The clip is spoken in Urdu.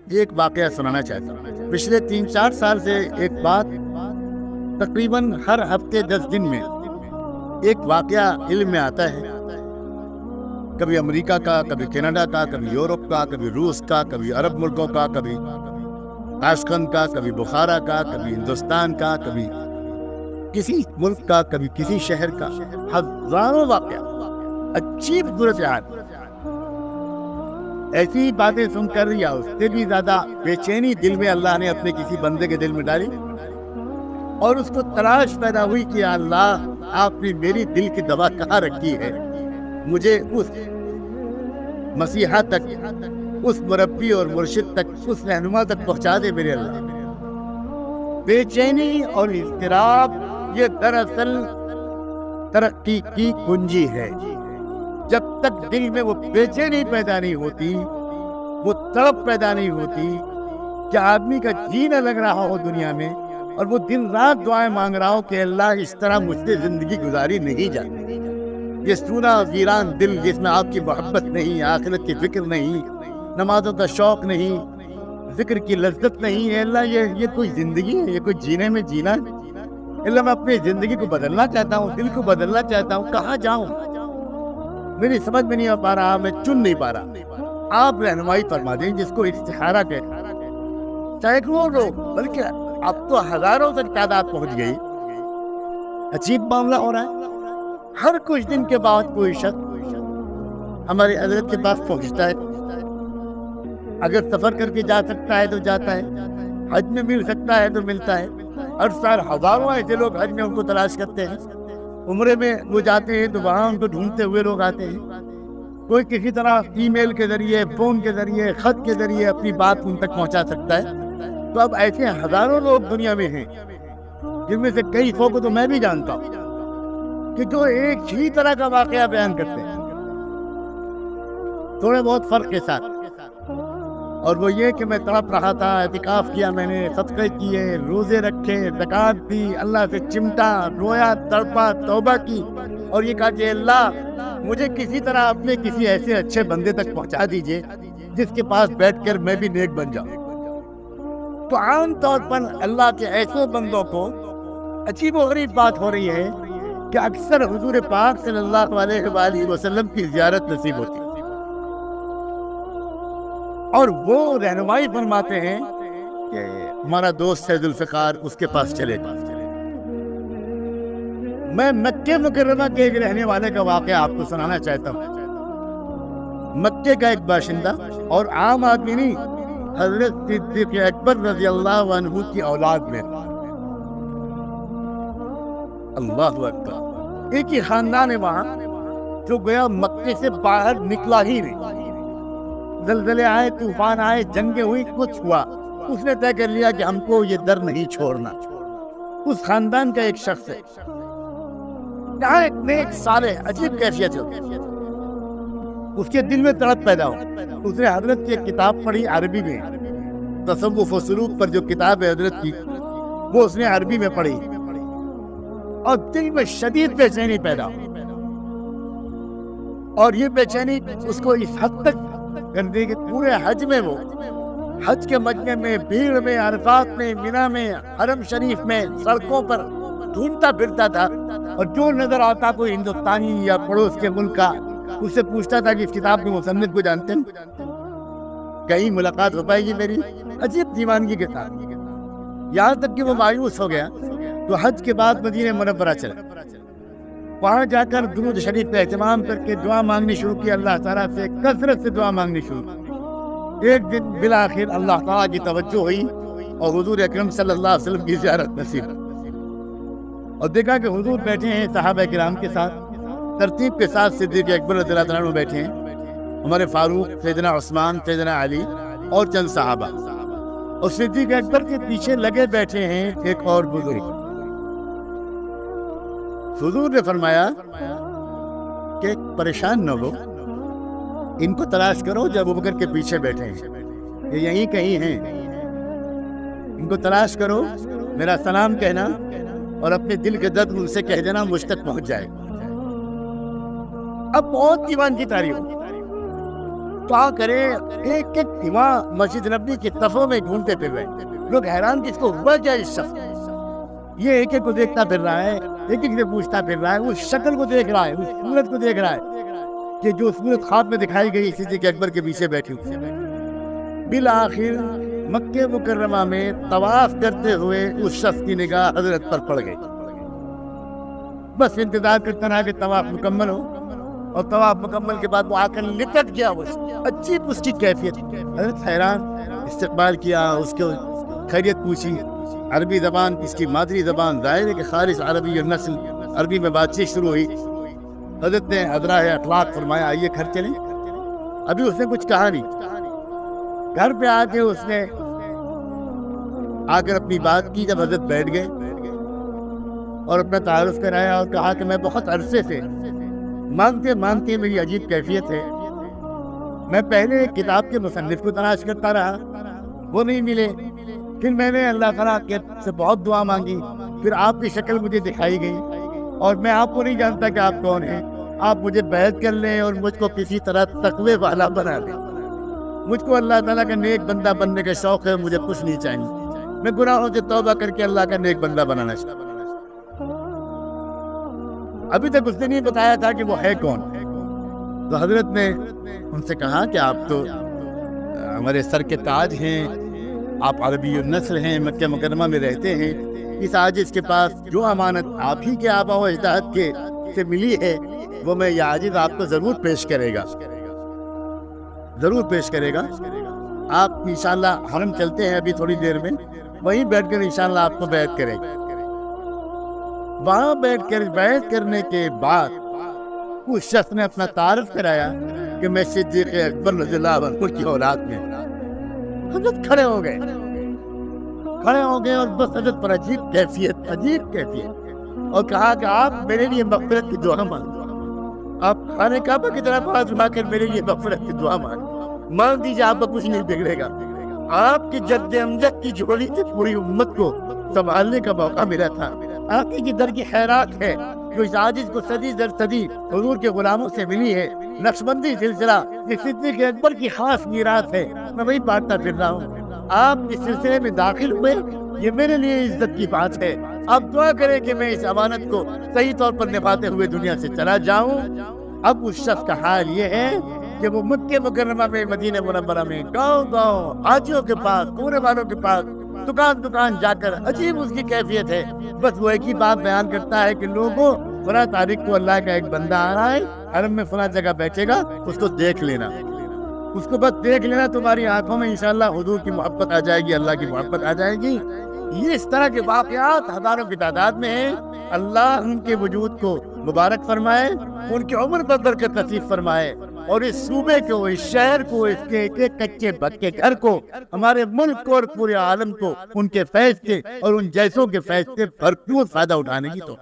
ایک واقعہ سنانا چاہتا ہوں۔ پچھلے 3-4 سال سے ایک بات تقریباً ہر ہفتے 10 دن میں ایک واقعہ علم میں آتا ہے، کبھی امریکہ کا، کبھی کینیڈا کا، کبھی یورپ کا، کبھی روس کا، کبھی عرب ملکوں کا، کبھی تاشقند کا، کبھی بخارا کا، کبھی ہندوستان کا، کبھی کسی ملک کا، کبھی کسی شہر کا، ہزاروں واقعہ، عجیب صورتحال۔ ایسی باتیں سن کر یا اس سے بھی زیادہ بے چینی دل میں اللہ نے اپنے کسی بندے کے دل میں ڈالی، اور اس کو تلاش پیدا ہوئی کہ یا اللہ، آپ نے میری دل کی دوا کہاں رکھی ہے، مجھے اس مسیحا تک، اس مربی اور مرشد تک، اس رہنما تک پہنچا دے میرے اللہ۔ بے چینی اور اضطراب یہ دراصل ترقی کی کنجی ہے۔ جب تک دل میں وہ بے چینی پیدا نہیں ہوتی، وہ تڑپ پیدا نہیں ہوتی کہ آدمی کا جینا لگ رہا ہو دنیا میں، اور وہ دن رات دعائیں مانگ رہا ہو کہ اللہ اس طرح مجھ سے زندگی گزاری نہیں جاتی۔ یہ سونا ویران دل جس میں آپ کی محبت نہیں، آخرت کی فکر نہیں، نمازوں کا شوق نہیں، ذکر کی لذت نہیں ہے، اللہ یہ کوئی زندگی ہے؟ یہ کوئی جینے میں جینا ہے؟ اللہ میں اپنی زندگی کو بدلنا چاہتا ہوں، دل کو بدلنا چاہتا ہوں، کہاں جاؤں؟ میری سمجھ میں نہیں آ پا رہا، میں چن نہیں پا رہا۔ آپ رہنمائی فرما دیں، جس کو استخارہ کہتے ہیں۔ سینکڑوں لوگ، بلکہ اب تو ہزاروں تک تعداد پہنچ گئی۔ عجیب معاملہ ہو رہا ہے، ہر کچھ دن کے بعد کوئی شخص ہمارے حضرت کے پاس پہنچتا ہے۔ اگر سفر کر کے جا سکتا ہے تو جاتا ہے، حج میں مل سکتا ہے تو ملتا ہے۔ ہر سال ہزاروں ایسے لوگ حج میں ان کو تلاش کرتے ہیں، عمرے میں وہ جاتے ہیں تو وہاں ان کو ڈھونڈتے ہوئے لوگ آتے ہیں۔ کوئی کسی طرح ای میل کے ذریعے، فون کے ذریعے، خط کے ذریعے اپنی بات ان تک پہنچا سکتا ہے۔ تو اب ایسے ہزاروں لوگ دنیا میں ہیں، جن میں سے کئی سو کو تو میں بھی جانتا ہوں، کہ جو ایک ہی طرح کا واقعہ بیان کرتے ہیں، تھوڑے بہت فرق کے ساتھ۔ اور وہ یہ کہ میں تڑپ رہا تھا، اعتکاف کیا میں نے، صدقے کیے، روزے رکھے، زکات دی، اللہ سے چمٹا، رویا، تڑپا، توبہ کی، اور یہ کہا کہ اللہ مجھے کسی طرح اپنے کسی ایسے اچھے بندے تک پہنچا دیجئے جس کے پاس بیٹھ کر میں بھی نیک بن جاؤں۔ تو عام طور پر اللہ کے ایسے بندوں کو عجیب و غریب بات ہو رہی ہے کہ اکثر حضور پاک صلی اللہ علیہ وآلہ وسلم کی زیارت نصیب ہوتی ہے، اور وہ رہنمائی فرماتے ہیں کہ ہمارا دوست ہے ذوالفقار، اس کے پاس چلے جا۔ میں مکہ مکرمہ کے ایک رہنے والے کا واقعہ آپ کو سنانا چاہتا ہوں۔ مکے کا ایک باشندہ اور عام آدمی نہیں، حضرت صدیق اکبر رضی اللہ عنہ کی اولاد میں، اللہ اکبر، ایک ہی خاندان ہے وہاں، جو گیا مکے سے باہر نکلا ہی نہیں۔ زلزلے آئے، طوفان آئے، جنگیں ہوئی، کچھ ہوا، اس نے طے کر لیا کہ ہم کو یہ در نہیں چھوڑنا۔ اس خاندان کا ایک شخص ہے، یہاں ایک نیک صالح، عجیب کیفیت ہے، اس کے دل میں تڑپ پیدا ہو۔ اس نے حضرت کی ایک کتاب پڑھی عربی میں، تصوف و سلوک پر جو کتاب ہے حضرت کی، وہ اس نے عربی میں پڑھی، اور دل میں شدید بے چینی پیدا ہو۔ اور یہ بے چینی اس کو اس حد تک کر دی کہ پورے حج میں، وہ حج کے مجمع میں، بھیڑ میں، عرفات میں، مینا میں، حرم شریف میں، سڑکوں پر ڈھونڈتا پھرتا تھا، اور جو نظر آتا کوئی ہندوستانی یا پڑوس کے ملک کا، اس سے پوچھتا تھا کہ اس کتاب کے مصنف کو جانتے ہیں، کہیں ملاقات ہو پائے گی میری؟ عجیب دیوانگی کے ساتھ، یہاں تک کہ وہ مایوس ہو گیا۔ تو حج کے بعد مدینہ منورہ چلا، وہاں جا کر درود شریف کا اہتمام کر کے دعا مانگنی شروع کی، اللہ تعالیٰ سے کثرت سے دعا مانگنی شروع کی۔ ایک دن بالآخر اللہ تعالیٰ کی توجہ ہوئی اور حضور اکرم صلی اللہ علیہ وسلم کی زیارت نصیب، اور دیکھا کہ حضور بیٹھے ہیں صحابہ کرام کے ساتھ، ترتیب کے ساتھ صدیق اکبر رضی اللہ عنہ بیٹھے ہیں، ہمارے فاروق، سیدنا عثمان، سیدنا علی اور چند صحابہ، اور صدیق اکبر کے پیچھے لگے بیٹھے ہیں ایک اور بزرگ۔ حضور نے فرمایا کہ پریشان نہ ہو، ان کو تلاش کرو جو ابو بکر کے پیچھے بیٹھے ہیں، یہ یہیں کہیں ہیں، ان کو تلاش کرو، میرا سلام کہنا اور اپنے دل کے درد ان سے کہہ دینا مجھ تک پہنچ جائے۔ اب بہت دیوان کی تعریف کیا کرے، ایک ایک امام مسجد نبوی کے صفوں میں ڈھونڈتے پھر رہے ہیں، لوگ حیران کہ اس کو ہوا کیا اس شخص، یہ ایک ایک کو دیکھتا پھر رہا ہے، ایک ایک سے پوچھتا پھر رہا ہے، اس شکل کو دیکھ رہا ہے، اس صورت کو دیکھ رہا ہے کہ جو صورت خواب میں دکھائی گئی صدیق اکبر کے پیچھے بیٹھی ہوئی۔ بالآخر مکہ مکرمہ میں طواف کرتے ہوئے اس شخص کی نگاہ حضرت پر پڑ گئی، بس انتظار کرتا رہا کہ طواف مکمل ہو، اور طواف مکمل کے بعد وہ آ کر لپٹ گیا، وہ عجیب اس کی کیفیت، حضرت حیران، استقبال کیا، اس کو خیریت پوچھی، عربی زبان اس کی مادری زبان، ظاہر ہے کہ خالص عربی اور نسل عربی میں بات چیت شروع ہوئی۔ حضرت نے حضرہ اطلاق فرمایا آئیے گھر چلیں، ابھی اس نے کچھ کہا نہیں، گھر پہ آ کے اس نے آ کر اپنی بات کی، جب حضرت بیٹھ گئے اور اپنا تعارف کرایا اور کہا کہ میں بہت عرصے سے مانگتے مانگتے میری عجیب کیفیت ہے، میں پہلے ایک کتاب کے مصنف کو تلاش کرتا رہا، وہ نہیں ملے، پھر میں نے اللہ تعالیٰ سے بہت دعا مانگی، پھر آپ کی شکل مجھے دکھائی گئی، اور میں آپ کو نہیں جانتا کہ آپ کون ہیں، آپ مجھے بیعت کر لیں اور مجھ کو کسی طرح تقوی والا بنا دیں، مجھ کو اللہ تعالیٰ کا نیک بندہ بننے کا شوق ہے، مجھے کچھ نہیں چاہیے، میں گناہوں سے توبہ کر کے اللہ کا نیک بندہ بنانا چاہتا ہوں۔ ابھی تک اس نے نہیں بتایا تھا کہ وہ ہے کون، تو حضرت نے ان سے کہا کہ آپ تو ہمارے سر کے تاج ہیں، آپ عربی النسل ہیں، مکہ مکرمہ میں رہتے ہیں، اس عاجز کے پاس جو امانت آپ ہی کے آباء و اجداد کے سے ملی ہے وہ میں یہ عاجز آپ کو ضرور پیش کرے گا، ضرور پیش کرے گا۔ آپ انشاءاللہ حرم چلتے ہیں ابھی تھوڑی دیر میں، وہیں بیٹھ کر انشاءاللہ آپ کو بیعت کرے گا۔ وہاں بیٹھ کر بیعت کرنے کے بعد اس شخص نے اپنا تعارف کرایا کہ میں صدیق اکبر رضی اللہ عنہ کی اولاد میں۔ حضرت کھڑے ہو گئے اور بس حضرت پر عجیب کیفیت اور کہا کہ آپ میرے لیے مغفرت کی دعا مانگو، آپ خانہ کعبہ کی طرف ہاتھ اٹھا کر میرے لیے مغفرت کی دعا مانگ دیجیے، آپ کو کچھ نہیں بگڑے گا۔ آپ کی جد امجد کی جھولی سے پوری امت کو سنبھالنے کا موقع ملا تھا، آپ کی در کی خیرات ہے جو اس عاجز کو صدی در صدی حضور کے غلاموں سے ملی ہے، نقشبندی سلسلہ یہ صدیق اکبر کی خاص میراث ہے، میں وہی بانٹتا پھر رہا ہوں۔ آپ اس سلسلے میں داخل ہوئے، یہ میرے لیے عزت کی بات ہے، آپ دعا کریں کہ میں اس امانت کو صحیح طور پر نبھاتے ہوئے دنیا سے چلا جاؤں۔ اب اس شخص کا حال یہ ہے کہ وہ مکہ مکرمہ میں، مدینہ منورہ میں، گاؤں حاجیوں کے پاس، کونے والوں کے پاس، دکان جا کر عجیب اس کی کیفیت ہے، بس وہ ایک ہی بات بیان کرتا ہے کہ لوگوں فلاں تاریخ کو اللہ کا ایک بندہ آ رہا ہے، حرم میں فلاں جگہ بیٹھے گا، اس کو دیکھ لینا، اس کو بس دیکھ لینا، تمہاری آنکھوں میں انشاءاللہ حضور کی محبت آ جائے گی، اللہ کی محبت آ جائے گی۔ یہ اس طرح کے واقعات ہزاروں کی تعداد میں ہیں، اللہ ان کے وجود کو مبارک فرمائے، ان کی عمر پر برکت نصیب فرمائے، اور اس صوبے کو، اس شہر کو، اس کے ایک کچے پکے گھر کو، ہمارے ملک کو اور پورے عالم کو ان کے فیض سے اور ان جیسوں کے فیض سے بھرپور فائدہ اٹھانے کی تو